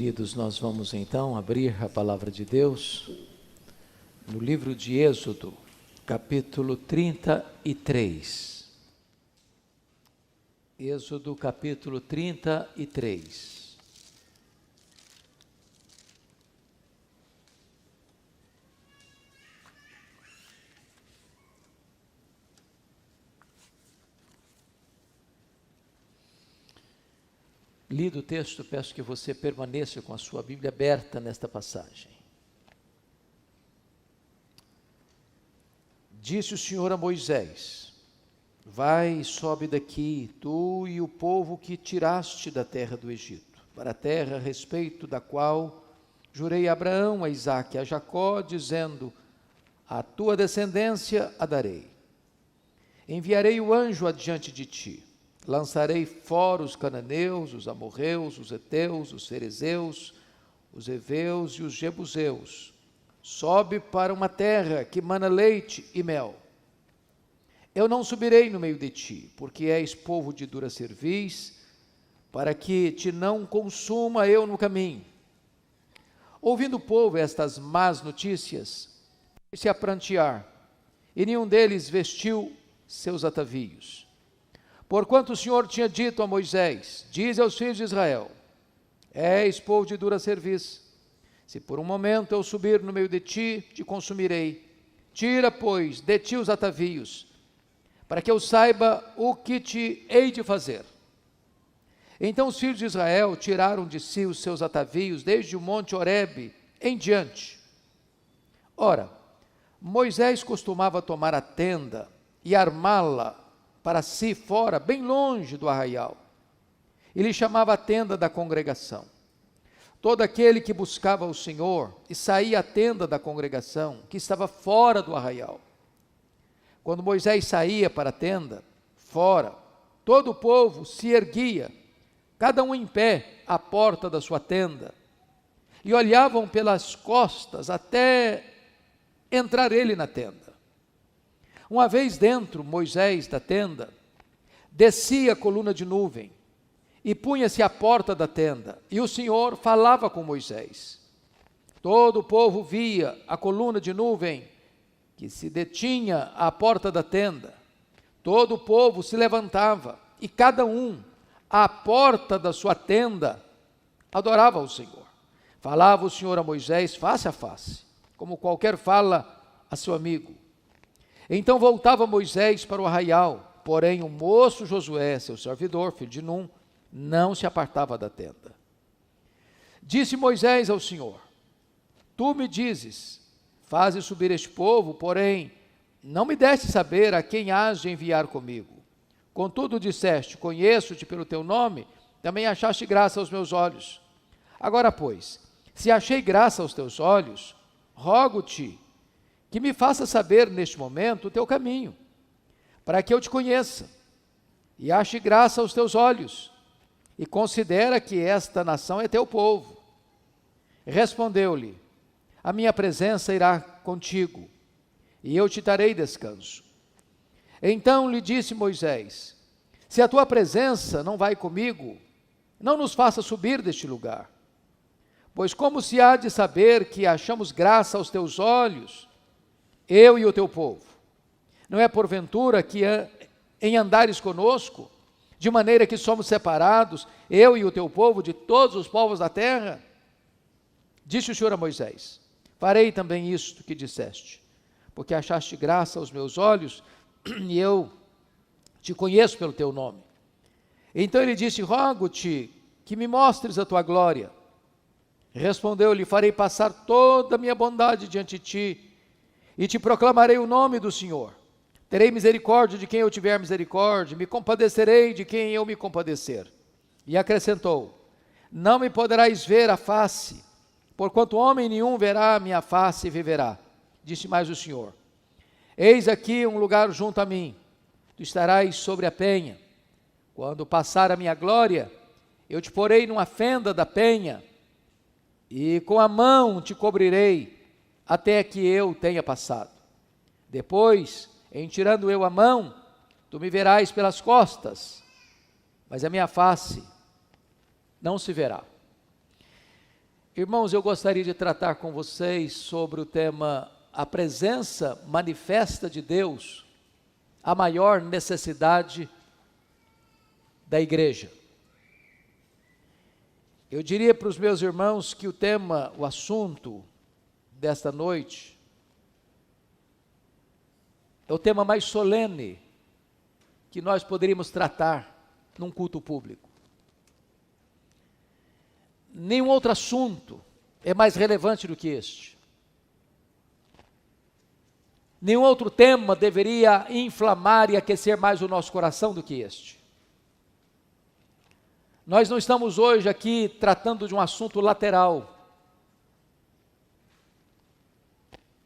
Queridos, nós vamos então abrir a palavra de Deus no livro de Êxodo, capítulo 33. Êxodo, capítulo 33. Lido o texto, peço que você permaneça com a sua Bíblia aberta nesta passagem. Disse o Senhor a Moisés: vai e sobe daqui, tu e o povo que tiraste da terra do Egito, para a terra a respeito da qual jurei a Abraão, a Isaque e a Jacó, dizendo: a tua descendência a darei. Enviarei o anjo adiante de ti. Lançarei fora os cananeus, os amorreus, os heteus, os ferezeus, os heveus e os jebuseus. Sobe para uma terra que mana leite e mel. Eu não subirei no meio de ti, porque és povo de dura cerviz, para que te não consuma eu no caminho. Ouvindo o povo estas más notícias, se a prantear, e nenhum deles vestiu seus atavios. Porquanto o Senhor tinha dito a Moisés: dize aos filhos de Israel: és povo de dura cerviz. Se por um momento eu subir no meio de ti, te consumirei. Tira, pois, de ti os atavios, para que eu saiba o que te hei de fazer. Então os filhos de Israel tiraram de si os seus atavios, desde o monte Horebe em diante. Ora, Moisés costumava tomar a tenda e armá-la para si fora, bem longe do arraial. Ele chamava a tenda da congregação. Todo aquele que buscava o Senhor e saía à tenda da congregação, que estava fora do arraial. Quando Moisés saía para a tenda, fora, todo o povo se erguia, cada um em pé, à porta da sua tenda, e olhavam pelas costas até entrar ele na tenda. Uma vez dentro, Moisés, da tenda, descia a coluna de nuvem e punha-se à porta da tenda, e o Senhor falava com Moisés. Todo o povo via a coluna de nuvem que se detinha à porta da tenda. Todo o povo se levantava, e cada um, à porta da sua tenda, adorava ao Senhor. Falava o Senhor a Moisés face a face, como qualquer fala a seu amigo. Então voltava Moisés para o arraial, porém o moço Josué, seu servidor, filho de Num, não se apartava da tenda. Disse Moisés ao Senhor: tu me dizes, faze subir este povo, porém não me deste saber a quem hás de enviar comigo. Contudo disseste: conheço-te pelo teu nome, também achaste graça aos meus olhos. Agora, pois, se achei graça aos teus olhos, rogo-te que me faça saber neste momento o teu caminho, para que eu te conheça, e ache graça aos teus olhos, e considera que esta nação é teu povo. Respondeu-lhe: a minha presença irá contigo, e eu te darei descanso. Então lhe disse Moisés: se a tua presença não vai comigo, não nos faça subir deste lugar. Pois como se há de saber que achamos graça aos teus olhos, eu e o teu povo? Não é porventura que em andares conosco, de maneira que somos separados, eu e o teu povo, de todos os povos da terra? Disse o Senhor a Moisés: farei também isto que disseste, porque achaste graça aos meus olhos, e eu te conheço pelo teu nome. Então ele disse: rogo-te que me mostres a tua glória. Respondeu-lhe: farei passar toda a minha bondade diante de ti, e te proclamarei o nome do Senhor. Terei misericórdia de quem eu tiver misericórdia, me compadecerei de quem eu me compadecer. E acrescentou: não me poderás ver a face, porquanto homem nenhum verá a minha face e viverá. Disse mais o Senhor: eis aqui um lugar junto a mim, tu estarás sobre a penha. Quando passar a minha glória, eu te porei numa fenda da penha, e com a mão te cobrirei, até que eu tenha passado. Depois, em tirando eu a mão, tu me verás pelas costas, mas a minha face não se verá. Irmãos, eu gostaria de tratar com vocês sobre o tema a presença manifesta de Deus, a maior necessidade da igreja. Eu diria para os meus irmãos que o tema, o assunto desta noite, é o tema mais solene que nós poderíamos tratar num culto público. Nenhum outro assunto é mais relevante do que este. Nenhum outro tema deveria inflamar e aquecer mais o nosso coração do que este. Nós não estamos hoje aqui tratando de um assunto lateral,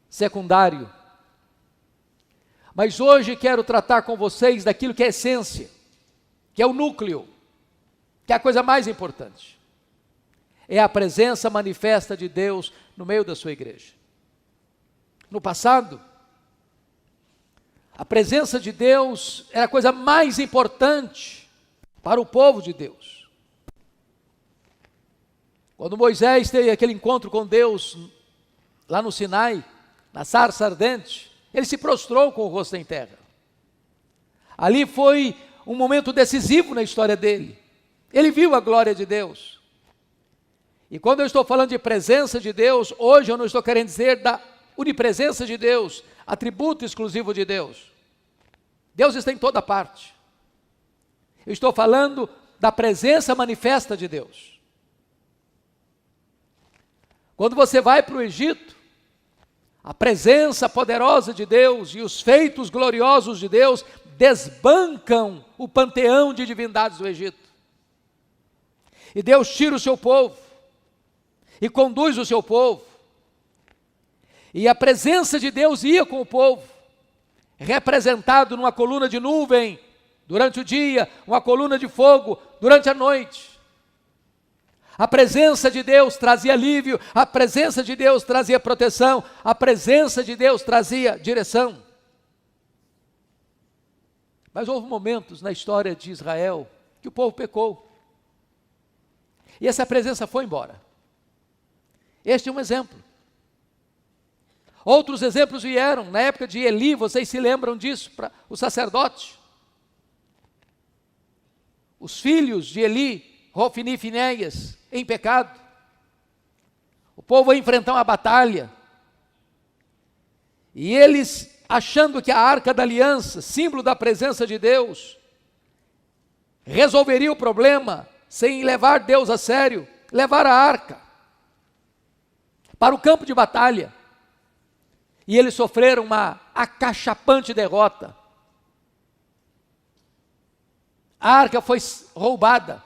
secundário, mas hoje quero tratar com vocês daquilo que é a essência, que é o núcleo, que é a coisa mais importante. É a presença manifesta de Deus no meio da sua igreja. No passado, a presença de Deus era a coisa mais importante para o povo de Deus. Quando Moisés teve aquele encontro com Deus lá no Sinai, na sarça ardente, ele se prostrou com o rosto em terra. Ali foi um momento decisivo na história dele. Ele viu a glória de Deus. E quando eu estou falando de presença de Deus, hoje eu não estou querendo dizer da onipresença de Deus, atributo exclusivo de Deus. Deus está em toda parte. Eu estou falando da presença manifesta de Deus. Quando você vai para o Egito, a presença poderosa de Deus e os feitos gloriosos de Deus desbancam o panteão de divindades do Egito. E Deus tira o seu povo e conduz o seu povo. E a presença de Deus ia com o povo, representado numa coluna de nuvem durante o dia, uma coluna de fogo durante a noite. A presença de Deus trazia alívio, a presença de Deus trazia proteção, a presença de Deus trazia direção. Mas houve momentos na história de Israel que o povo pecou. E essa presença foi embora. Este é um exemplo. Outros exemplos vieram, na época de Eli, vocês se lembram disso, para o sacerdote. Os filhos de Eli, Hofni e Finéias, em pecado. O povo ia enfrentar uma batalha. E eles, achando que a arca da aliança, símbolo da presença de Deus, resolveria o problema, sem levar Deus a sério, levar a arca para o campo de batalha. E eles sofreram uma acachapante derrota. A arca foi roubada.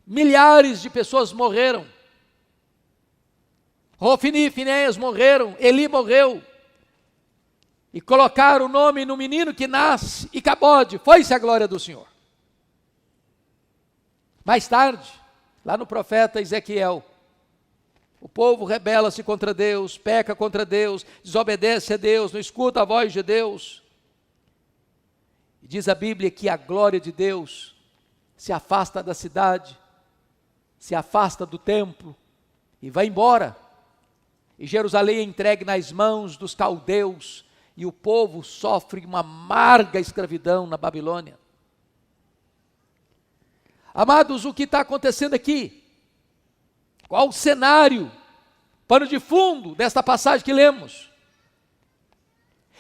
Milhares de pessoas morreram. Hofni e Finéias morreram, Eli morreu. E colocaram o nome no menino que nasce, e Icabode, foi-se a glória do Senhor. Mais tarde, lá no profeta Ezequiel, o povo rebela-se contra Deus, peca contra Deus, desobedece a Deus, não escuta a voz de Deus. E diz a Bíblia que a glória de Deus se afasta da cidade, se afasta do templo e vai embora. E Jerusalém é entregue nas mãos dos caldeus e o povo sofre uma amarga escravidão na Babilônia. Amados, o que está acontecendo aqui? Qual o cenário, pano de fundo desta passagem que lemos?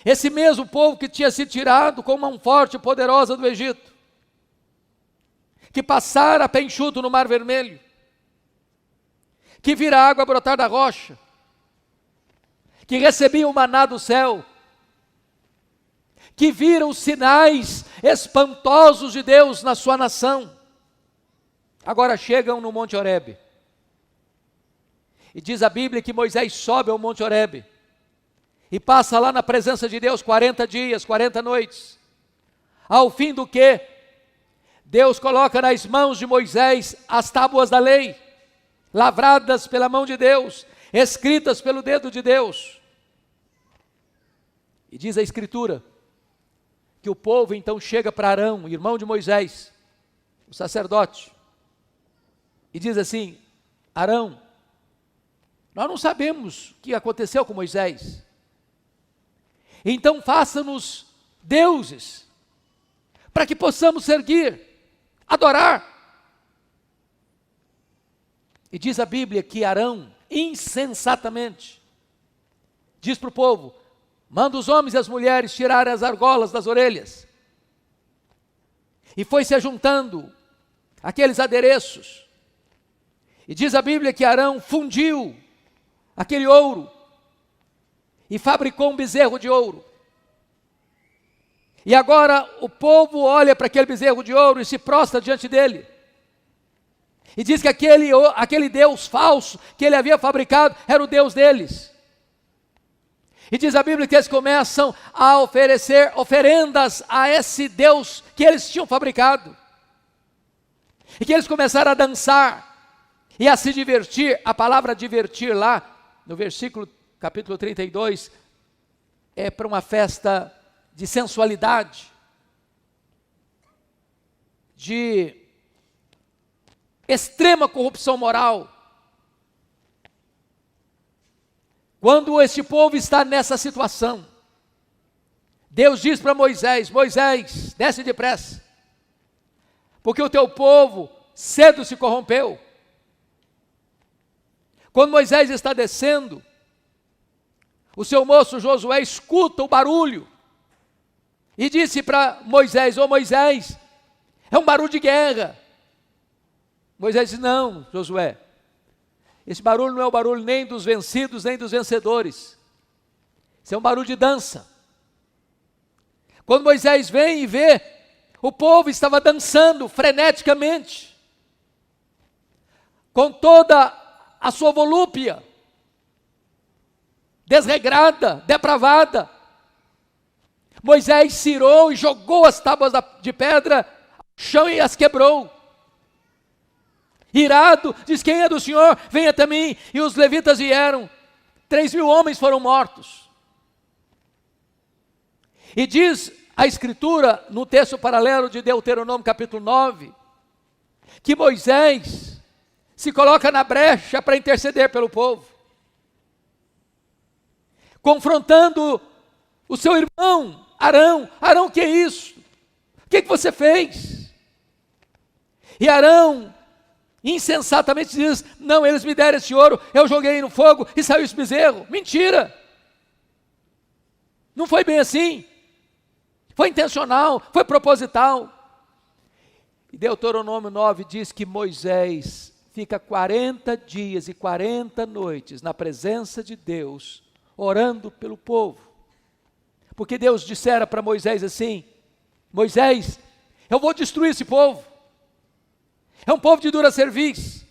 Esse mesmo povo que tinha sido tirado com mão forte e poderosa do Egito, que passara a pé enxuto no Mar Vermelho, que vira a água brotar da rocha, que recebia o maná do céu, que viram os sinais espantosos de Deus na sua nação, agora chegam no Monte Horebe. E diz a Bíblia que Moisés sobe ao Monte Horebe e passa lá na presença de Deus 40 dias, 40 noites. Ao fim do que, Deus coloca nas mãos de Moisés as tábuas da lei, lavradas pela mão de Deus, escritas pelo dedo de Deus. E diz a Escritura que o povo então chega para Arão, irmão de Moisés, o sacerdote, e diz assim: Arão. Nós não sabemos o que aconteceu com Moisés. Então faça-nos deuses, para que possamos servir, adorar. E diz a Bíblia que Arão, insensatamente, diz para o povo: manda os homens e as mulheres tirarem as argolas das orelhas. E foi se ajuntando aqueles adereços. E diz a Bíblia que Arão fundiu aquele ouro e fabricou um bezerro de ouro. E agora o povo olha para aquele bezerro de ouro e se prostra diante dele. E diz que aquele Deus falso que ele havia fabricado era o Deus deles. E diz a Bíblia que eles começam a oferecer oferendas a esse Deus que eles tinham fabricado. E que eles começaram a dançar e a se divertir. A palavra divertir lá, no versículo capítulo 32, é para uma festa de sensualidade, de extrema corrupção moral. Quando este povo está nessa situação, Deus diz para Moisés: Moisés, desce depressa, porque o teu povo cedo se corrompeu. Quando Moisés está descendo, o seu moço Josué escuta o barulho e disse para Moisés: ô Moisés, é um barulho de guerra. Moisés disse: não, Josué, esse barulho não é o barulho nem dos vencidos, nem dos vencedores. Isso é um barulho de dança. Quando Moisés vem e vê, o povo estava dançando freneticamente, com toda a sua volúpia, desregrada, depravada. Moisés cirou e jogou as tábuas de pedra ao chão e as quebrou. Irado, diz: quem é do Senhor, venha até mim. E os levitas vieram, 3.000 homens foram mortos. E diz a Escritura, no texto paralelo de Deuteronômio capítulo 9, que Moisés se coloca na brecha para interceder pelo povo, confrontando o seu irmão Arão. Arão, o que é isso? O que você fez? E Arão insensatamente diz: não, eles me deram esse ouro, eu joguei no fogo e saiu esse bezerro. Mentira! Não foi bem assim. Foi intencional, foi proposital. E Deuteronômio 9 diz que Moisés fica 40 dias e 40 noites na presença de Deus, orando pelo povo. Porque Deus dissera para Moisés assim: Moisés, eu vou destruir esse povo. É um povo de dura cerviz.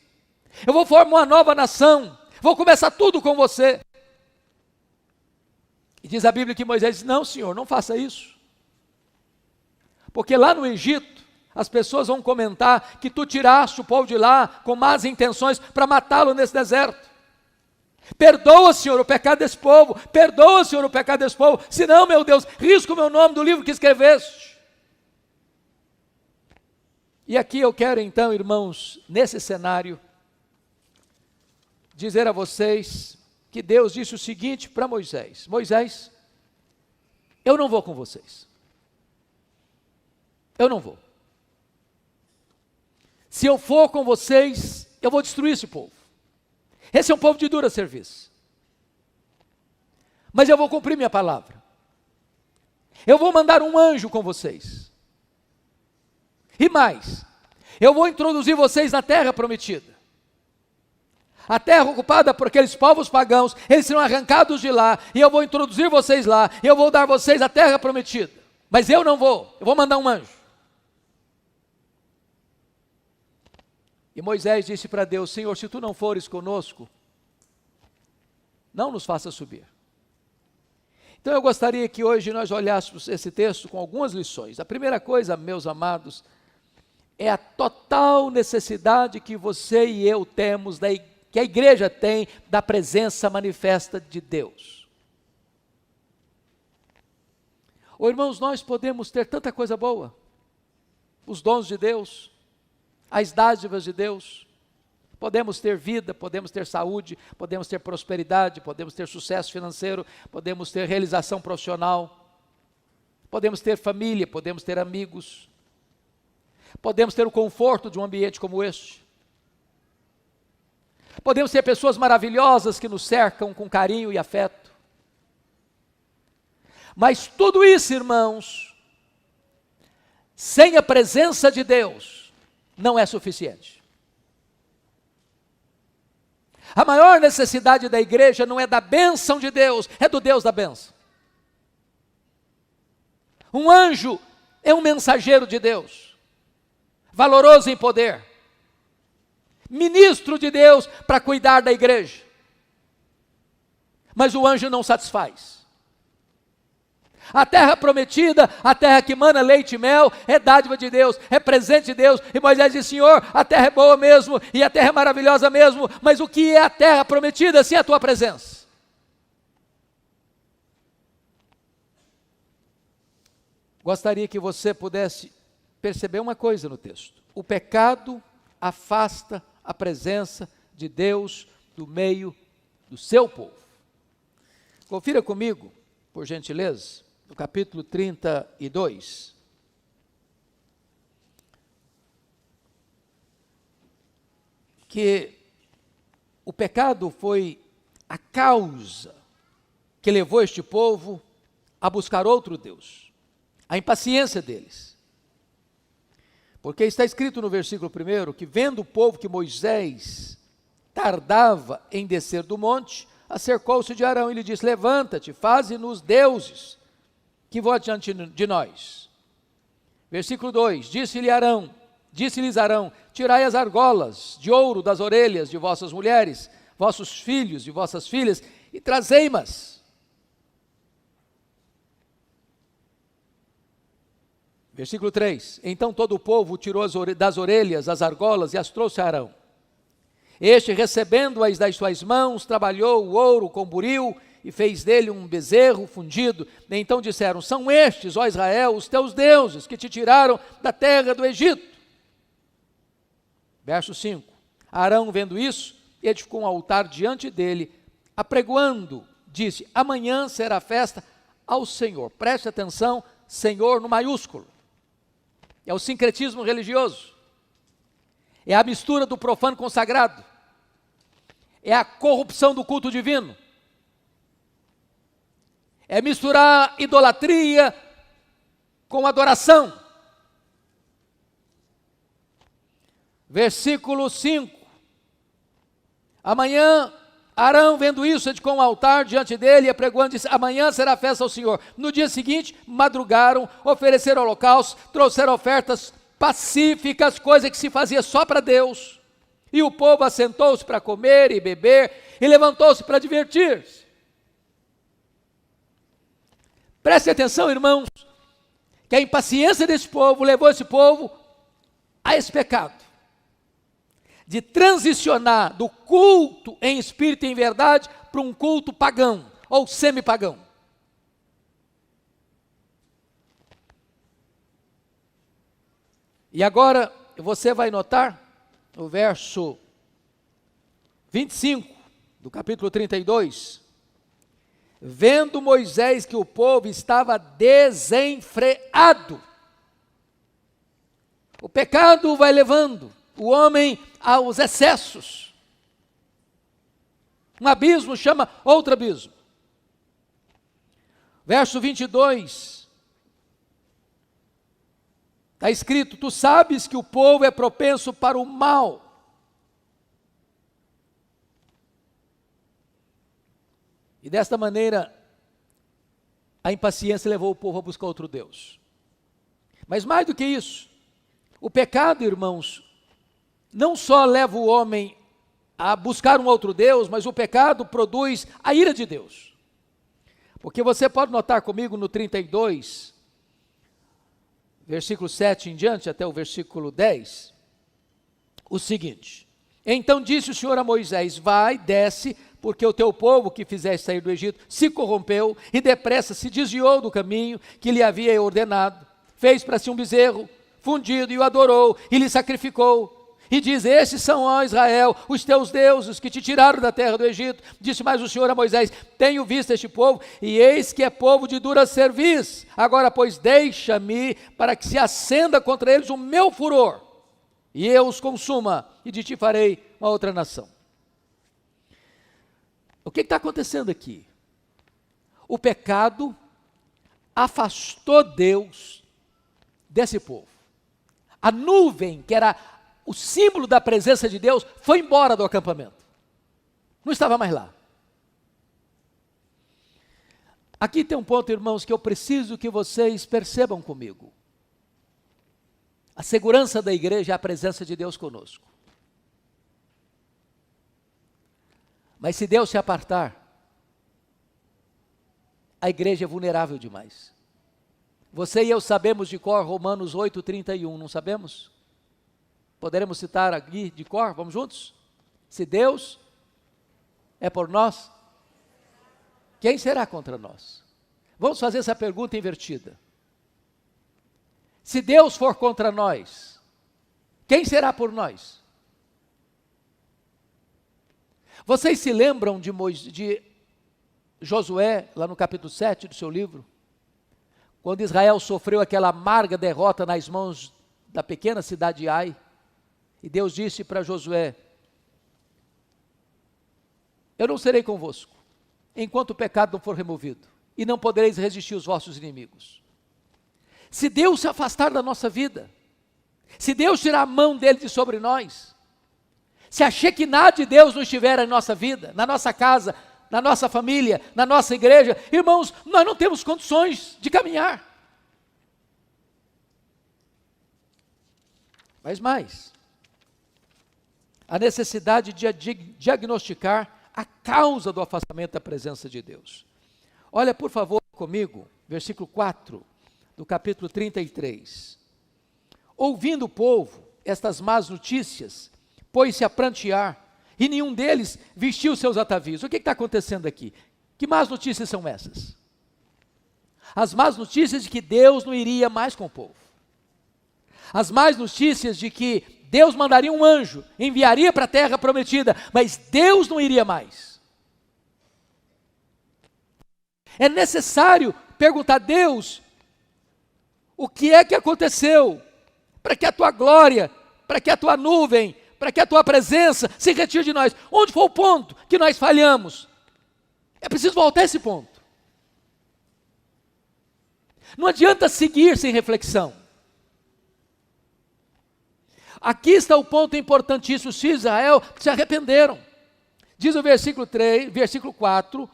Eu vou formar uma nova nação. Vou começar tudo com você. E diz a Bíblia que Moisés disse: não, Senhor, não faça isso. Porque lá no Egito, as pessoas vão comentar que tu tiraste o povo de lá com más intenções para matá-lo nesse deserto. Perdoa, Senhor, o pecado desse povo. Perdoa, Senhor, o pecado desse povo. Senão, meu Deus, risca o meu nome do livro que escreveste. E aqui eu quero então, irmãos, nesse cenário, dizer a vocês que Deus disse o seguinte para Moisés: Moisés, eu não vou com vocês. Eu não vou. Se eu for com vocês, eu vou destruir esse povo. Esse é um povo de dura serviço. Mas eu vou cumprir minha palavra. Eu vou mandar um anjo com vocês. E mais, eu vou introduzir vocês na terra prometida. A terra ocupada por aqueles povos pagãos, eles serão arrancados de lá, e eu vou introduzir vocês lá, e eu vou dar vocês a terra prometida. Mas eu não vou, eu vou mandar um anjo. E Moisés disse para Deus: Senhor, se tu não fores conosco, não nos faça subir. Então eu gostaria que hoje nós olhássemos esse texto com algumas lições. A primeira coisa, meus amados, é a total necessidade que você e eu temos, que a igreja tem, da presença manifesta de Deus. Ô irmãos, nós podemos ter tanta coisa boa, os dons de Deus, as dádivas de Deus, Podemos ter vida, podemos ter saúde, podemos ter prosperidade, podemos ter sucesso financeiro, podemos ter realização profissional, podemos ter família, podemos ter amigos, podemos ter o conforto de um ambiente como este. Podemos ter pessoas maravilhosas que nos cercam com carinho e afeto. Mas tudo isso, irmãos, sem a presença de Deus, não é suficiente. A maior necessidade da igreja não é da bênção de Deus, é do Deus da bênção. Um anjo é um mensageiro de Deus, valoroso em poder, ministro de Deus para cuidar da igreja. Mas o anjo não satisfaz. A terra prometida, a terra que mana leite e mel, é dádiva de Deus, é presente de Deus. E Moisés disse: Senhor, a terra é boa mesmo, e a terra é maravilhosa mesmo, mas o que é a terra prometida sem a tua presença? Gostaria que você pudesse perceber uma coisa no texto: o pecado afasta a presença de Deus do meio do seu povo. Confira comigo, por gentileza, no capítulo 32. Que o pecado foi a causa que levou este povo a buscar outro Deus, a impaciência deles. Porque está escrito no versículo 1 que, vendo o povo que Moisés tardava em descer do monte, acercou-se de Arão e lhe disse: levanta-te, faze-nos deuses que vão diante de nós. Versículo 2, disse-lhes Arão, tirai as argolas de ouro das orelhas de vossas mulheres, vossos filhos e vossas filhas, e trazei-mas. Versículo 3, então todo o povo tirou das orelhas as argolas e as trouxe a Arão. Este, recebendo-as das suas mãos, trabalhou o ouro com buril e fez dele um bezerro fundido. Então disseram: são estes, ó Israel, os teus deuses, que te tiraram da terra do Egito. Verso 5, Arão, vendo isso, edificou um altar diante dele, apregoando, disse: amanhã será festa ao Senhor. Preste atenção, Senhor no maiúsculo. É o sincretismo religioso, é a mistura do profano com o sagrado, é a corrupção do culto divino, é misturar idolatria com adoração. Versículo 5, amanhã Arão, vendo isso, edificou um altar diante dele e apregoando, disse: amanhã será festa ao Senhor. No dia seguinte, madrugaram, ofereceram holocaustos, trouxeram ofertas pacíficas, coisa que se fazia só para Deus. E o povo assentou-se para comer e beber, e levantou-se para divertir-se. Preste atenção, irmãos, que a impaciência desse povo levou esse povo a esse pecado, de transicionar do culto em espírito e em verdade para um culto pagão, ou semi-pagão. E agora você vai notar no verso 25 do capítulo 32, vendo Moisés que o povo estava desenfreado. O pecado vai levando o homem aos excessos. Um abismo chama outro abismo. Verso 22, está escrito: tu sabes que o povo é propenso para o mal. E desta maneira, a impaciência levou o povo a buscar outro Deus. Mas mais do que isso, o pecado, irmãos, não só leva o homem a buscar um outro Deus, mas o pecado produz a ira de Deus. Porque você pode notar comigo no 32, versículo 7 em diante, até o versículo 10, o seguinte: então disse o Senhor a Moisés: vai, desce, porque o teu povo que fizeste sair do Egito se corrompeu e depressa se desviou do caminho que lhe havia ordenado. Fez para si um bezerro fundido e o adorou e lhe sacrificou. e diz: esses são, ó Israel, os teus deuses que te tiraram da terra do Egito. Disse mais o Senhor a Moisés: tenho visto este povo, e eis que é povo de dura cerviz. Agora, pois, deixa-me para que se acenda contra eles o meu furor, e eu os consuma, e de ti farei uma outra nação. O que está acontecendo aqui? O pecado afastou Deus desse povo. A nuvem, que era o símbolo da presença de Deus, foi embora do acampamento. Não estava mais lá. Aqui tem um ponto, irmãos, que eu preciso que vocês percebam comigo. A segurança da igreja é a presença de Deus conosco. Mas se Deus se apartar, a igreja é vulnerável demais. Você e eu sabemos de cor Romanos 8:31, não sabemos? Poderemos citar aqui de cor, vamos juntos? Se Deus é por nós, quem será contra nós? Vamos fazer essa pergunta invertida. Se Deus for contra nós, quem será por nós? Vocês se lembram de Josué, lá no capítulo 7 do seu livro? Quando Israel sofreu aquela amarga derrota nas mãos da pequena cidade de Ai, e Deus disse para Josué: eu não serei convosco, enquanto o pecado não for removido, e não podereis resistir os vossos inimigos. Se Deus se afastar da nossa vida, se Deus tirar a mão dele de sobre nós, se a Shekinah de Deus não estiver em nossa vida, na nossa casa, na nossa família, na nossa igreja, irmãos, nós não temos condições de caminhar. Mas mais, a necessidade de diagnosticar a causa do afastamento da presença de Deus. Olha, por favor, comigo, versículo 4 do capítulo 33. Ouvindo o povo estas más notícias, pôs-se a prantear, e nenhum deles vestiu seus atavios. O que está acontecendo aqui? Que más notícias são essas? As más notícias de que Deus não iria mais com o povo. As más notícias de que Deus mandaria um anjo, enviaria para a terra prometida, mas Deus não iria mais. É necessário perguntar a Deus: o que é que aconteceu para que a tua glória, para que a tua nuvem, para que a tua presença se retire de nós? Onde foi o ponto que nós falhamos? É preciso voltar a esse ponto. Não adianta seguir sem reflexão. Aqui está o ponto importantíssimo. Os filhos de Israel se arrependeram. Diz o versículo 4,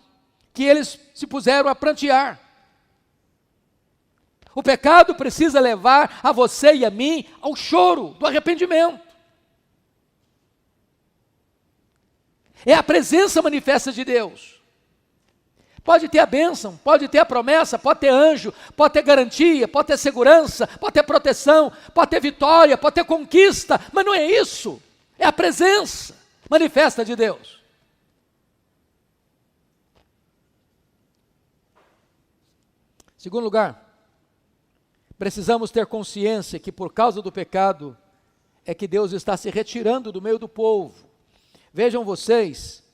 que eles se puseram a prantear. O pecado precisa levar a você e a mim ao choro do arrependimento. É a presença manifesta de Deus. Pode ter a bênção, pode ter a promessa, pode ter anjo, pode ter garantia, pode ter segurança, pode ter proteção, pode ter vitória, pode ter conquista, mas não é isso. É a presença manifesta de Deus. Segundo lugar, precisamos ter consciência que por causa do pecado é que Deus está se retirando do meio do povo. Vejam vocês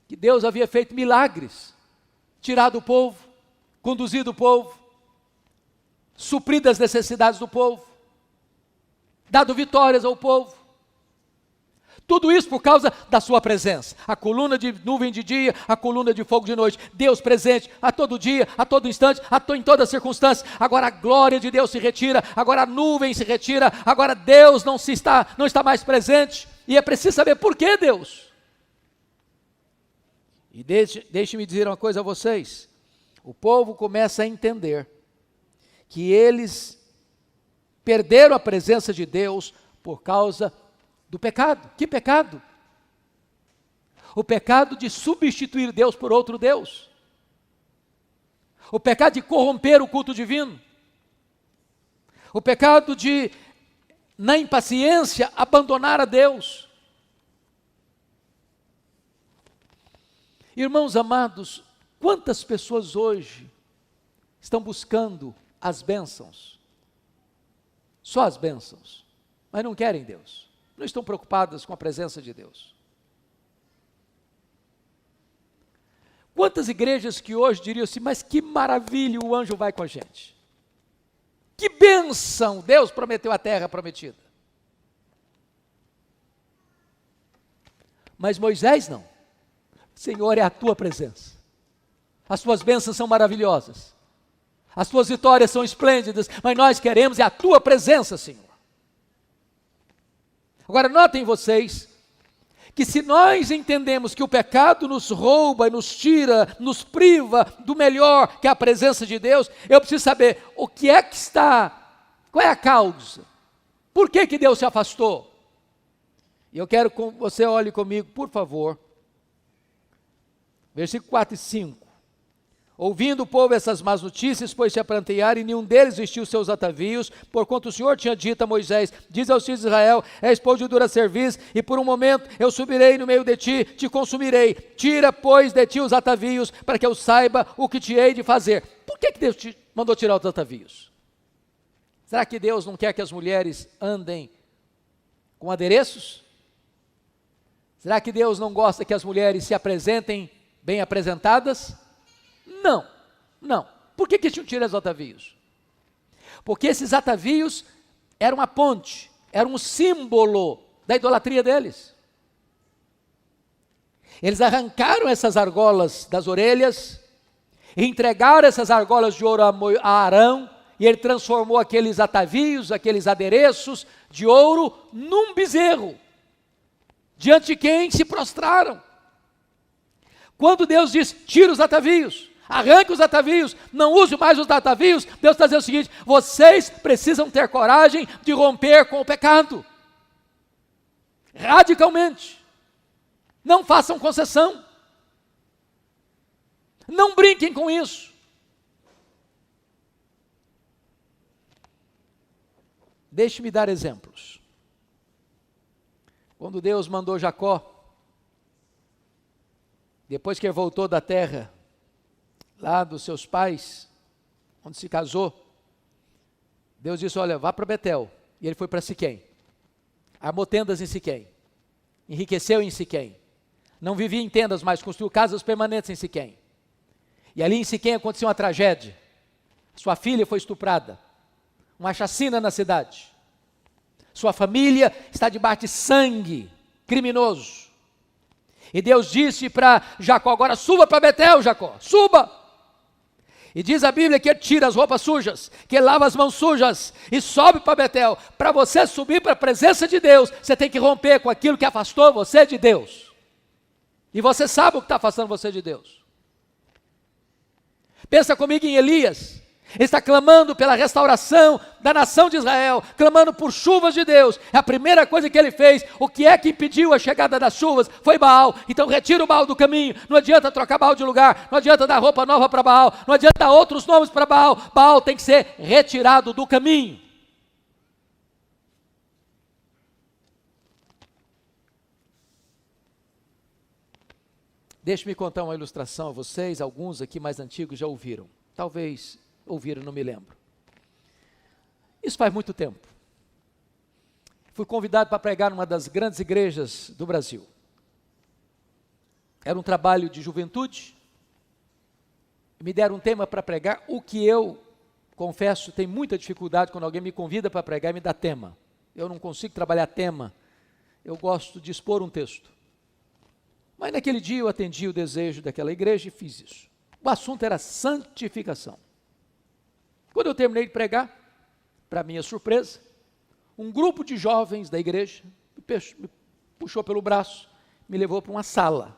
que Deus havia feito milagres, tirado o povo, conduzido o povo, suprido as necessidades do povo, dado vitórias ao povo. Tudo isso por causa da sua presença. A coluna de nuvem de dia, a coluna de fogo de noite. Deus presente a todo dia, a todo instante, em toda circunstância. Agora a glória de Deus se retira, agora a nuvem se retira, agora Deus não está mais presente. E é preciso saber por que Deus. E deixe-me dizer uma coisa a vocês. O povo começa a entender que eles perderam a presença de Deus por causa do pecado. Que pecado? O pecado de substituir Deus por outro Deus. O pecado de corromper o culto divino. O pecado de, na impaciência, abandonar a Deus. Irmãos amados, quantas pessoas hoje estão buscando as bênçãos? Só as bênçãos, mas não querem Deus. não estão preocupadas com a presença de Deus. Quantas igrejas que hoje diriam assim, mas que maravilha, o anjo vai com a gente. Que bênção, Deus prometeu a terra prometida. Mas Moisés não. Senhor, é a tua presença. As tuas bênçãos são maravilhosas. As tuas vitórias são esplêndidas, mas nós queremos é a tua presença, Senhor. Agora notem vocês, que se nós entendemos que o pecado nos rouba, nos tira, nos priva do melhor, que é a presença de Deus, eu preciso saber o que é que está, qual é a causa? Por que que Deus se afastou? E eu quero que você olhe comigo, por favor, versículo 4 e 5. Ouvindo o povo essas más notícias, pôs-se a prantear, e nenhum deles vestiu seus atavios, porquanto o Senhor tinha dito a Moisés, diz aos filhos de Israel, és povo de dura cerviz, e por um momento eu subirei no meio de ti, te consumirei, tira, pois, de ti os atavios, para que eu saiba o que te hei de fazer. Por que Deus te mandou tirar os atavios? Será que Deus não quer que as mulheres andem com adereços? Será que Deus não gosta que as mulheres se apresentem bem apresentadas? Não, não. Por que tinham tirado os atavios? Porque esses atavios eram a ponte, eram um símbolo da idolatria deles. Eles arrancaram essas argolas das orelhas, e entregaram essas argolas de ouro a Arão, e ele transformou aqueles atavios, aqueles adereços de ouro, num bezerro, diante de quem se prostraram. Quando Deus diz, tira os atavios, arranque os atavios, não use mais os atavios, Deus está dizendo o seguinte, vocês precisam ter coragem de romper com o pecado, radicalmente, não façam concessão, não brinquem com isso. Deixe-me dar exemplos. Quando Deus mandou Jacó, depois que ele voltou da terra, lá dos seus pais, onde se casou, Deus disse, olha, vá para Betel, e ele foi para Siquém, armou tendas em Siquém, enriqueceu em Siquém, não vivia em tendas, mas construiu casas permanentes em Siquém, e ali em Siquém aconteceu uma tragédia, sua filha foi estuprada, uma chacina na cidade, sua família está debaixo de sangue criminoso, e Deus disse para Jacó, agora suba para Betel, Jacó, suba. E diz a Bíblia que ele tira as roupas sujas, que ele lava as mãos sujas e sobe para Betel. Para você subir para a presença de Deus, você tem que romper com aquilo que afastou você de Deus. E você sabe o que está afastando você de Deus. Pensa comigo em Elias. Ele está clamando pela restauração da nação de Israel, clamando por chuvas de Deus. É a primeira coisa que ele fez. O que é que impediu a chegada das chuvas? Foi Baal. Então retira o Baal do caminho. Não adianta trocar Baal de lugar, não adianta dar roupa nova para Baal, não adianta dar outros nomes para Baal. Baal tem que ser retirado do caminho. Deixe-me contar uma ilustração a vocês, alguns aqui mais antigos já ouviram. Talvez ouviram, não me lembro. Isso faz muito tempo. Fui convidado para pregar numa das grandes igrejas do Brasil. Era um trabalho de juventude. Me deram um tema para pregar, o que eu, confesso, tenho muita dificuldade quando alguém me convida para pregar e me dá tema. Eu não consigo trabalhar tema. Eu gosto de expor um texto. Mas naquele dia eu atendi o desejo daquela igreja e fiz isso. O assunto era santificação. Quando eu terminei de pregar, para minha surpresa, um grupo de jovens da igreja me puxou pelo braço, me levou para uma sala.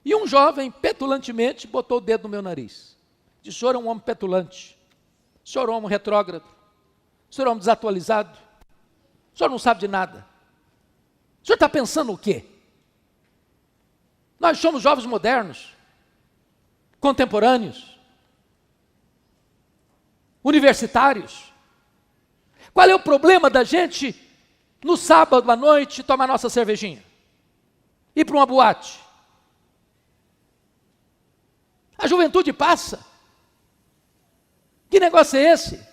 E um jovem, petulantemente, botou o dedo no meu nariz. Disse, o senhor é um homem petulante, o senhor é um homem retrógrado, o senhor é um homem desatualizado, o senhor não sabe de nada. O senhor está pensando o quê? Nós somos jovens modernos, contemporâneos, universitários. Qual é o problema da gente, no sábado à noite, tomar nossa cervejinha? Ir para uma boate? A juventude passa. Que negócio é esse?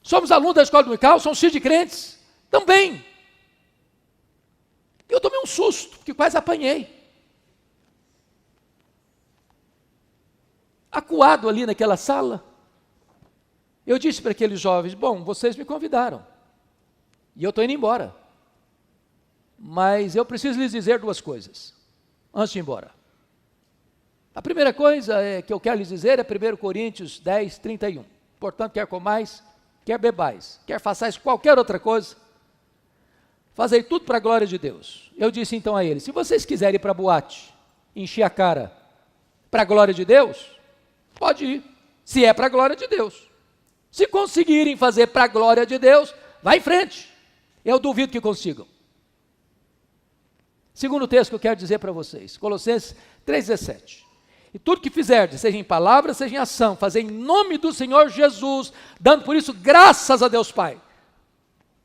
Somos alunos da escola dominical, somos filhos de crentes, Também. Eu tomei um susto, porque quase apanhei. Acuado ali naquela sala, eu disse para aqueles jovens: bom, vocês me convidaram, e eu estou indo embora, mas eu preciso lhes dizer duas coisas, antes de ir embora. A primeira coisa que eu quero lhes dizer é 1 Coríntios 10, 31. Portanto, quer comais, quer bebais, quer façais qualquer outra coisa, fazei tudo para a glória de Deus. Eu disse então a eles: se vocês quiserem ir para a boate, encher a cara para a glória de Deus, pode ir, se é para a glória de Deus. Se conseguirem fazer para a glória de Deus, vai em frente. Eu duvido que consigam. Segundo texto que eu quero dizer para vocês, Colossenses 3,17. E tudo que fizerdes, seja em palavra, seja em ação, fazer em nome do Senhor Jesus, dando por isso graças a Deus Pai.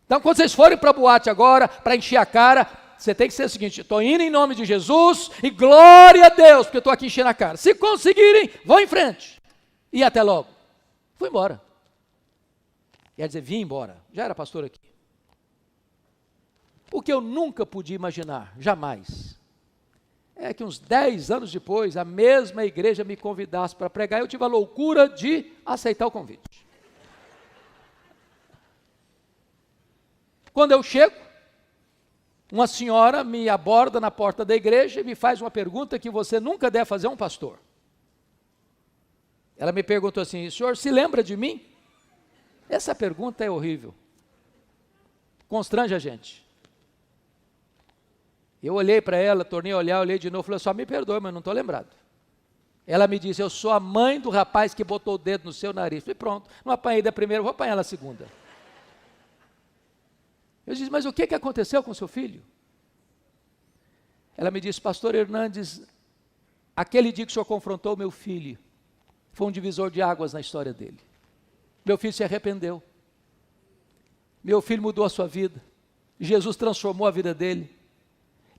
Então, quando vocês forem para a boate agora, para encher a cara, você tem que ser o seguinte: estou indo em nome de Jesus e glória a Deus, porque eu estou aqui enchendo a cara. Se conseguirem, vão em frente. E até logo. Fui embora. Quer dizer, vim embora. Já era pastor aqui. O que eu nunca podia imaginar, jamais, é que uns 10 anos depois, a mesma igreja me convidasse para pregar, e eu tive a loucura de aceitar o convite. Quando eu chego, uma senhora me aborda na porta da igreja e me faz uma pergunta que você nunca deve fazer a um pastor. Ela me perguntou assim: o senhor se lembra de mim? Essa pergunta é horrível. Constrange a gente. Eu olhei para ela, tornei a olhar, olhei de novo, falei: só me perdoe, mas não estou lembrado. Ela me disse: eu sou a mãe do rapaz que botou o dedo no seu nariz. Falei: pronto, não apanhei da primeira, vou apanhar na segunda. Eu disse: mas o que aconteceu com seu filho? Ela me disse: pastor Hernandes, aquele dia que o senhor confrontou meu filho, foi um divisor de águas na história dele. Meu filho se arrependeu. Meu filho mudou a sua vida. Jesus transformou a vida dele.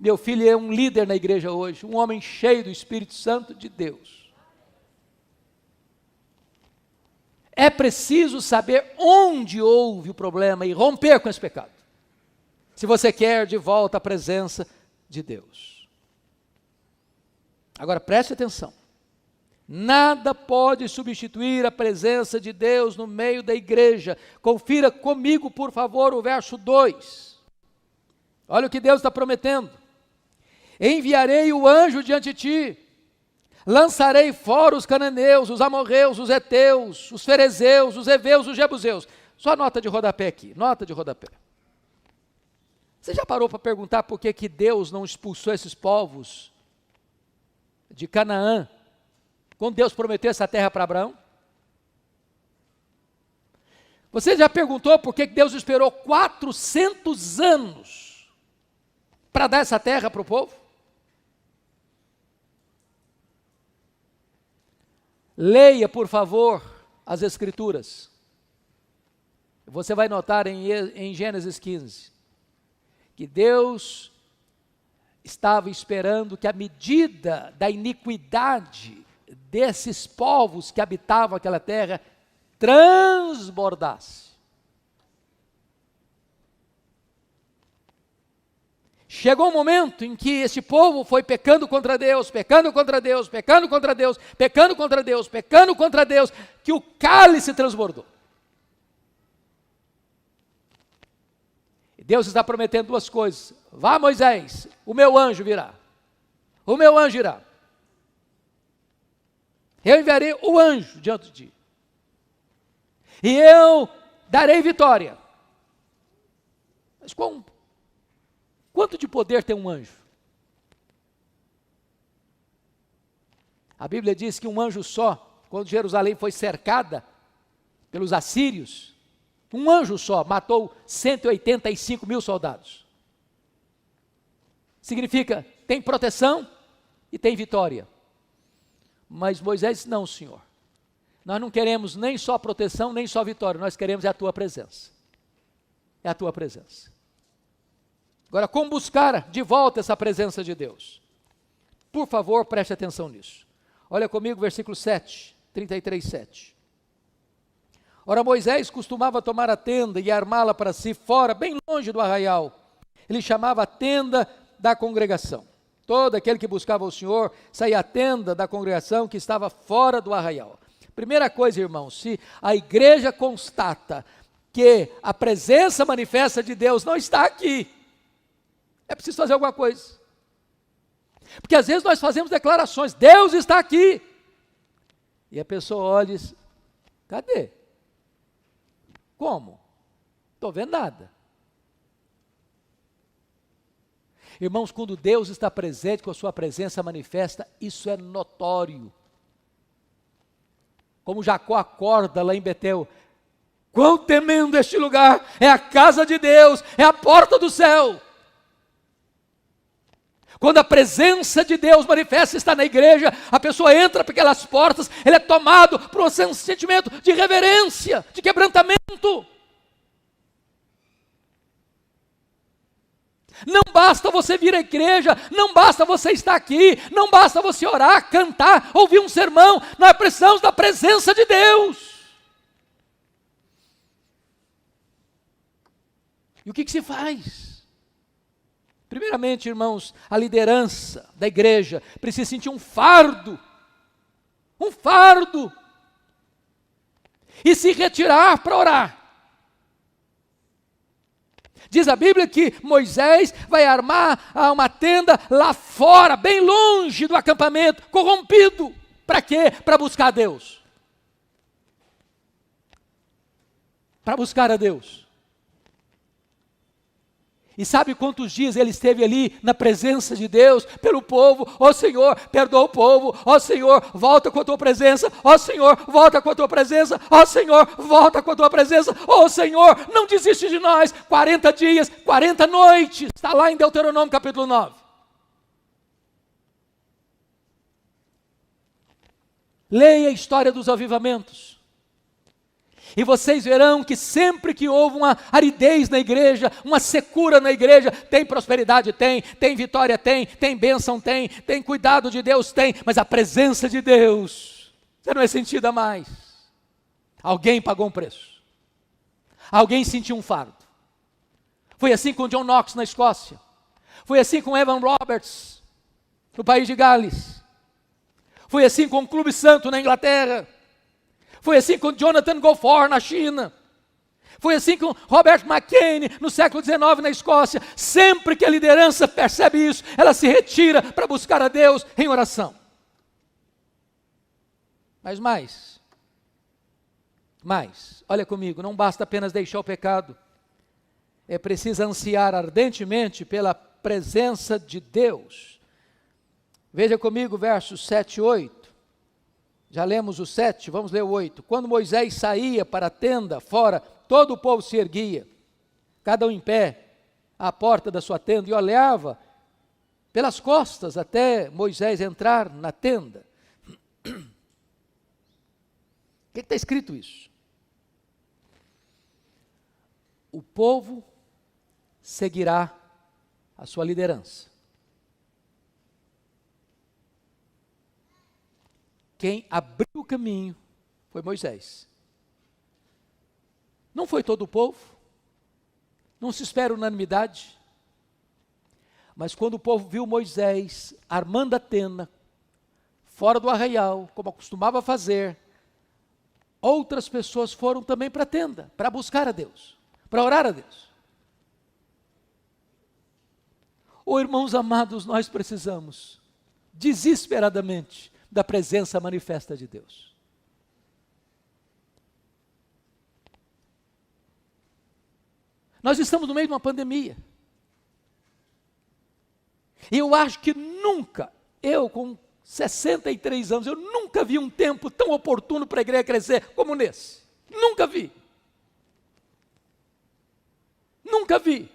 Meu filho é um líder na igreja hoje, um homem cheio do Espírito Santo de Deus. É preciso saber onde houve o problema e romper com esse pecado, se você quer de volta a presença de Deus. Agora preste atenção: nada pode substituir a presença de Deus no meio da igreja. Confira comigo, por favor, o verso 2. Olha o que Deus está prometendo: enviarei o anjo diante de ti, lançarei fora os cananeus, os amorreus, os heteus, os ferezeus, os heveus, os jebuseus. Só nota de rodapé aqui, nota de rodapé. Você já parou para perguntar por que Deus não expulsou esses povos de Canaã, quando Deus prometeu essa terra para Abraão? Você já perguntou por que Deus esperou 400 anos para dar essa terra para o povo? Leia, por favor, as Escrituras. Você vai notar em Gênesis 15, que Deus estava esperando que a medida da iniquidade desses povos que habitavam aquela terra transbordasse. Chegou um momento em que esse povo foi pecando contra Deus, pecando contra Deus, pecando contra Deus, pecando contra Deus, pecando contra Deus, que o cálice transbordou. E Deus está prometendo duas coisas: vá, Moisés, o meu anjo virá. O meu anjo irá. Eu enviarei o anjo diante de ti. E eu darei vitória. Mas quanto de poder tem um anjo? A Bíblia diz que um anjo só, quando Jerusalém foi cercada pelos assírios, um anjo só matou 185 mil soldados. Significa, tem proteção e tem vitória. Mas Moisés disse: não, Senhor, nós não queremos nem só proteção, nem só vitória, nós queremos a tua presença. É a tua presença. Agora, como buscar de volta essa presença de Deus? Por favor, preste atenção nisso. Olha comigo, versículo 7, 33:7. Ora, Moisés costumava tomar a tenda e armá-la para si fora, bem longe do arraial. Ele chamava a tenda da congregação. Todo aquele que buscava o Senhor saía à tenda da congregação que estava fora do arraial. Primeira coisa, irmãos, se a igreja constata que a presença manifesta de Deus não está aqui, é preciso fazer alguma coisa. Porque às vezes nós fazemos declarações, Deus está aqui. E a pessoa olha e diz, cadê? Como? Estou vendo nada. Irmãos, quando Deus está presente, com a sua presença manifesta, isso é notório. Como Jacó acorda lá em Betel, quão tremendo este lugar, é a casa de Deus, é a porta do céu. Quando a presença de Deus manifesta, está na igreja, a pessoa entra por aquelas portas, ele é tomado por um sentimento de reverência, de quebrantamento. Não basta você vir à igreja, não basta você estar aqui, não basta você orar, cantar, ouvir um sermão, nós precisamos da presença de Deus. E o que se faz? Primeiramente, irmãos, a liderança da igreja precisa sentir um fardo, e se retirar para orar. Diz a Bíblia que Moisés vai armar uma tenda lá fora, bem longe do acampamento, corrompido. Para quê? Para buscar a Deus. Para buscar a Deus. E sabe quantos dias ele esteve ali na presença de Deus, pelo povo? Ó Senhor, perdoa o povo. Ó Senhor, volta com a tua presença. Ó Senhor, volta com a tua presença. Ó Senhor, volta com a tua presença. Ó Senhor, não desiste de nós. 40 dias, 40 noites. Está lá em Deuteronômio capítulo 9. Leia a história dos avivamentos. E vocês verão que sempre que houve uma aridez na igreja, uma secura na igreja, tem prosperidade, tem vitória, tem bênção, tem cuidado de Deus, mas a presença de Deus, você não é sentida mais. Alguém pagou um preço. Alguém sentiu um fardo. Foi assim com John Knox na Escócia. Foi assim com Evan Roberts, no país de Gales. Foi assim com o Clube Santo na Inglaterra. Foi assim com Jonathan Goforth na China. Foi assim com Robert McCain no século XIX na Escócia. Sempre que a liderança percebe isso, ela se retira para buscar a Deus em oração. Mas mais, olha comigo, não basta apenas deixar o pecado. É preciso ansiar ardentemente pela presença de Deus. Veja comigo versos 7 e 8. Já lemos o 7, vamos ler o 8. Quando Moisés saía para a tenda fora, todo o povo se erguia, cada um em pé, à porta da sua tenda, e olhava pelas costas até Moisés entrar na tenda. O que está escrito isso? O povo seguirá a sua liderança. Quem abriu o caminho foi Moisés. Não foi todo o povo, não se espera unanimidade, mas quando o povo viu Moisés armando a tenda, fora do arraial, como costumava fazer, outras pessoas foram também para a tenda, para buscar a Deus, para orar a Deus. Irmãos amados, nós precisamos, desesperadamente, da presença manifesta de Deus. Nós estamos no meio de uma pandemia. E eu acho que nunca, eu com 63 anos, eu nunca vi um tempo tão oportuno para a igreja crescer como nesse. Nunca vi. Nunca vi.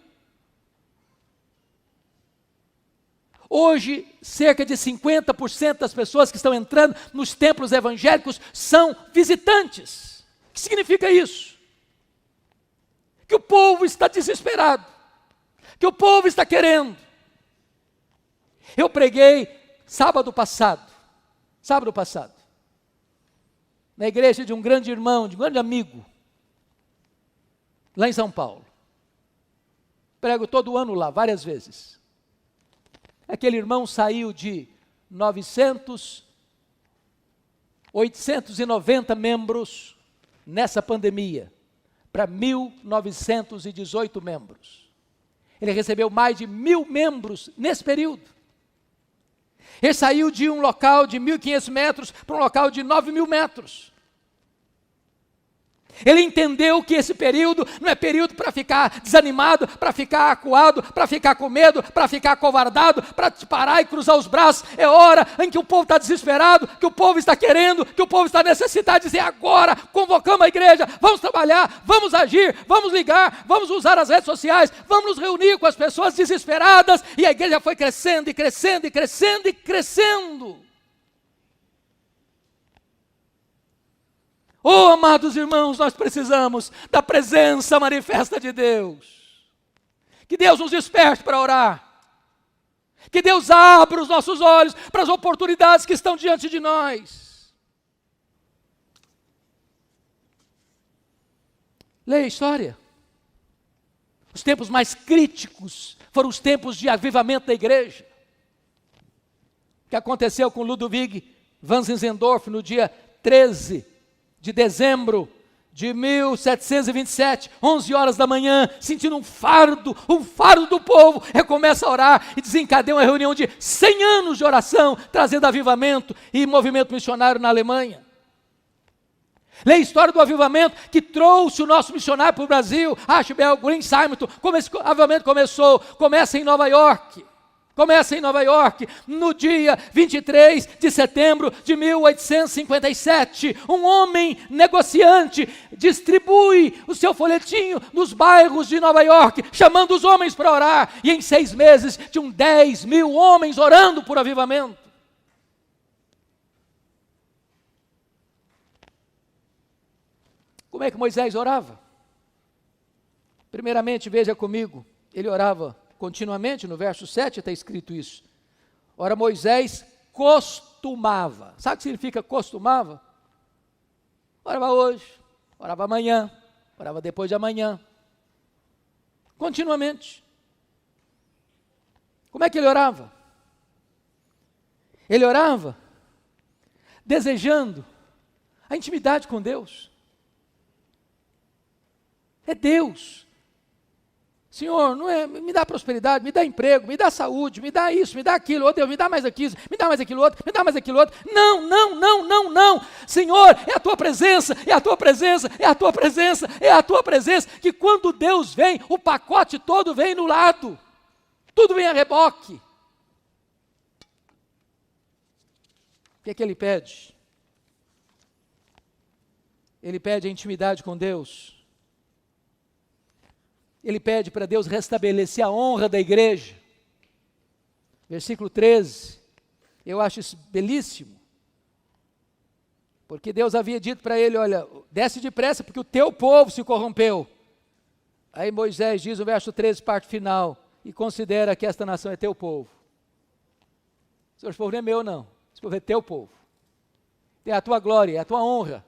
Hoje, cerca de 50% das pessoas que estão entrando nos templos evangélicos são visitantes. O que significa isso? Que o povo está desesperado, que o povo está querendo. Eu preguei sábado passado, na igreja de um grande irmão, de um grande amigo, lá em São Paulo. Prego todo ano lá, várias vezes. Aquele irmão saiu de 890 membros nessa pandemia para 1.918 membros. Ele recebeu mais de 1.000 membros nesse período. Ele saiu de um local de 1.500 metros para um local de 9.000 metros. Ele entendeu que esse período não é período para ficar desanimado, para ficar acuado, para ficar com medo, para ficar acovardado, para parar e cruzar os braços. É hora em que o povo está desesperado, que o povo está querendo, que o povo está necessitado de dizer agora, convocamos a igreja, vamos trabalhar, vamos agir, vamos ligar, vamos usar as redes sociais, vamos nos reunir com as pessoas desesperadas. E a igreja foi crescendo e crescendo e crescendo e crescendo. Oh, amados irmãos, nós precisamos da presença manifesta de Deus. Que Deus nos desperte para orar. Que Deus abra os nossos olhos para as oportunidades que estão diante de nós. Leia a história. Os tempos mais críticos foram os tempos de avivamento da igreja. O que aconteceu com Ludwig van Zinzendorf no dia 13 de dezembro de 1727, 11 horas da manhã, sentindo um fardo do povo, começa a orar e desencadeia uma reunião de 100 anos de oração, trazendo avivamento e movimento missionário na Alemanha. Leia a história do avivamento que trouxe o nosso missionário para o Brasil, Ashbel Green Simonton. Como esse avivamento começa em Nova York. Começa em Nova York, no dia 23 de setembro de 1857. Um homem negociante distribui o seu folhetinho nos bairros de Nova York, chamando os homens para orar. E em 6 meses tinham 10.000 homens orando por avivamento. Como é que Moisés orava? Primeiramente, veja comigo, ele orava continuamente, no verso 7 está escrito isso. Ora, Moisés costumava. Sabe o que significa costumava? Orava hoje, orava amanhã, orava depois de amanhã. Continuamente. Como é que ele orava? Ele orava desejando a intimidade com Deus. É Deus. Senhor, não é, me dá prosperidade, me dá emprego, me dá saúde, me dá isso, me dá aquilo, oh Deus, me dá mais aquilo, me dá mais aquilo outro, me dá mais aquilo outro. Não, não, não, não, não. Senhor, é a tua presença, é a tua presença, é a tua presença, é a tua presença, que quando Deus vem, o pacote todo vem no lado. Tudo vem a reboque. O que é que ele pede? Ele pede a intimidade com Deus. Ele pede para Deus restabelecer a honra da igreja. Versículo 13, eu acho isso belíssimo. Porque Deus havia dito para ele, olha, desce depressa porque o teu povo se corrompeu. Aí Moisés diz no verso 13, parte final, e considera que esta nação é teu povo. Esse povo não é meu não, esse povo é teu povo. É a tua glória, é a tua honra.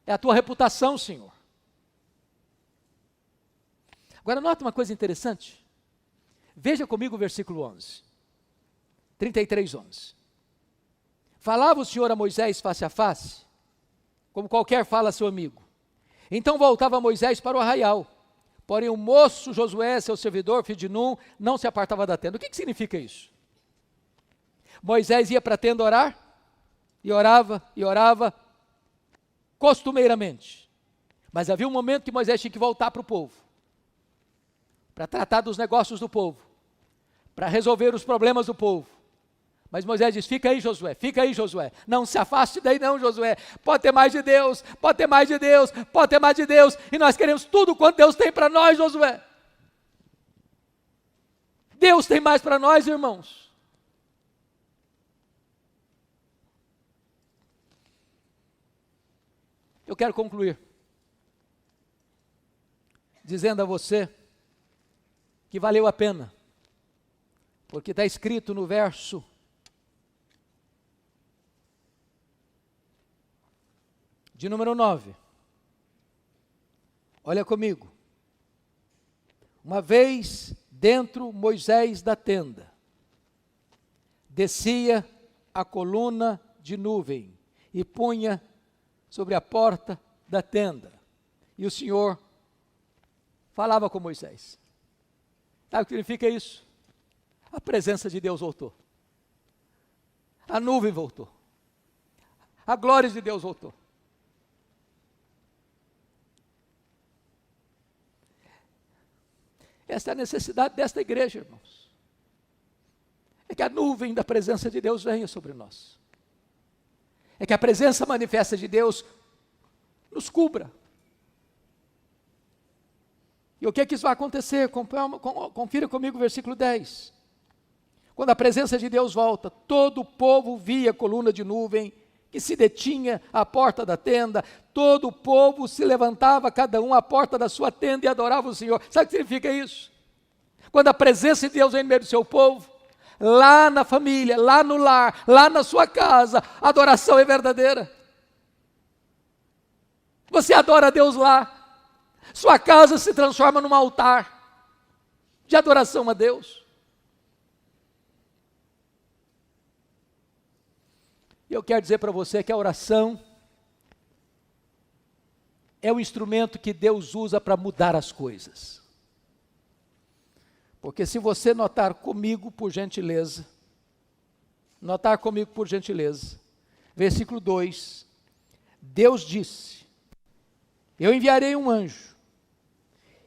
É a tua reputação, Senhor. Agora, nota uma coisa interessante. Veja comigo o versículo 11. 33, 11. Falava o Senhor a Moisés face a face, como qualquer fala a seu amigo. Então voltava Moisés para o arraial. Porém, o moço Josué, seu servidor, filho de Num, não se apartava da tenda. O que significa isso? Moisés ia para a tenda orar, e orava, costumeiramente. Mas havia um momento que Moisés tinha que voltar para o povo, para tratar dos negócios do povo, para resolver os problemas do povo. Mas Moisés diz, fica aí Josué, não se afaste daí não, Josué, pode ter mais de Deus, pode ter mais de Deus, pode ter mais de Deus, e nós queremos tudo quanto Deus tem para nós, Josué. Deus tem mais para nós, irmãos. Eu quero concluir dizendo a você que valeu a pena, porque está escrito no verso de número 9, Olha comigo. Uma vez dentro Moisés da tenda, descia a coluna de nuvem e punha sobre a porta da tenda. E o Senhor falava com Moisés. Sabe o que significa isso? A presença de Deus voltou. A nuvem voltou. A glória de Deus voltou. Esta é a necessidade desta igreja, irmãos. É que a nuvem da presença de Deus venha sobre nós. É que a presença manifesta de Deus nos cubra. E o que é que isso vai acontecer? Confira comigo o versículo 10. Quando a presença de Deus volta, todo o povo via a coluna de nuvem que se detinha à porta da tenda, todo o povo se levantava, cada um à porta da sua tenda e adorava o Senhor. Sabe o que significa isso? Quando a presença de Deus vem no meio do seu povo, lá na família, lá no lar, lá na sua casa, a adoração é verdadeira. Você adora a Deus lá, sua casa se transforma num altar de adoração a Deus. E eu quero dizer para você que a oração é o instrumento que Deus usa para mudar as coisas. Porque se você notar comigo, por gentileza, versículo 2, Deus disse, eu enviarei um anjo.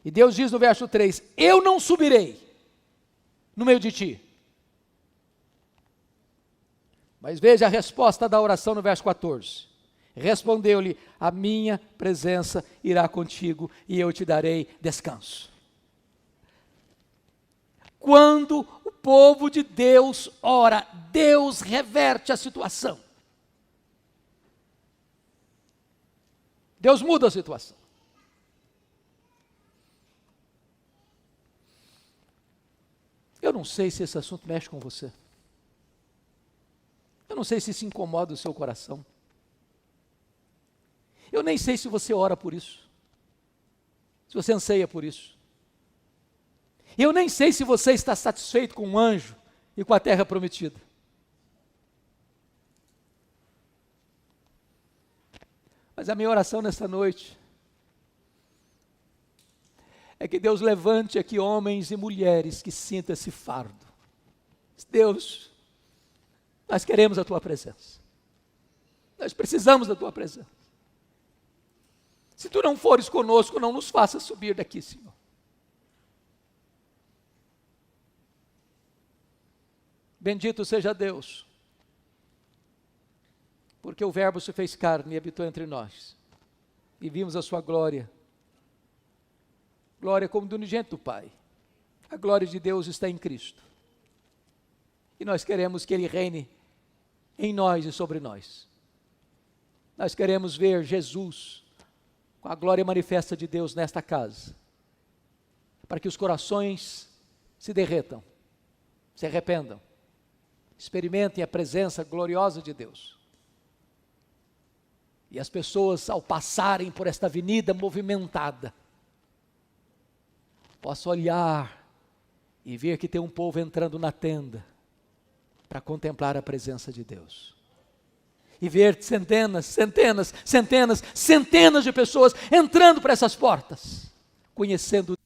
E Deus diz no verso 3, eu não subirei no meio de ti. Mas veja a resposta da oração no verso 14. Respondeu-lhe, a minha presença irá contigo e eu te darei descanso. Quando o povo de Deus ora, Deus reverte a situação. Deus muda a situação. Eu não sei se esse assunto mexe com você. Eu não sei se isso incomoda o seu coração. Eu nem sei se você ora por isso. Se você anseia por isso. Eu nem sei se você está satisfeito com o anjo e com a terra prometida. Mas a minha oração nesta noite é que Deus levante aqui homens e mulheres que sintam esse fardo. Deus, nós queremos a Tua presença. Nós precisamos da Tua presença. Se Tu não fores conosco, não nos faça subir daqui, Senhor. Bendito seja Deus, porque o Verbo se fez carne e habitou entre nós, e vimos a sua glória, glória como do unigênito do Pai. A glória de Deus está em Cristo, e nós queremos que Ele reine em nós e sobre nós. Nós queremos ver Jesus, com a glória manifesta de Deus nesta casa, para que os corações se derretam, se arrependam, experimentem a presença gloriosa de Deus. E as pessoas, ao passarem por esta avenida movimentada, possam olhar e ver que tem um povo entrando na tenda para contemplar a presença de Deus. E ver centenas de pessoas entrando por essas portas, conhecendo o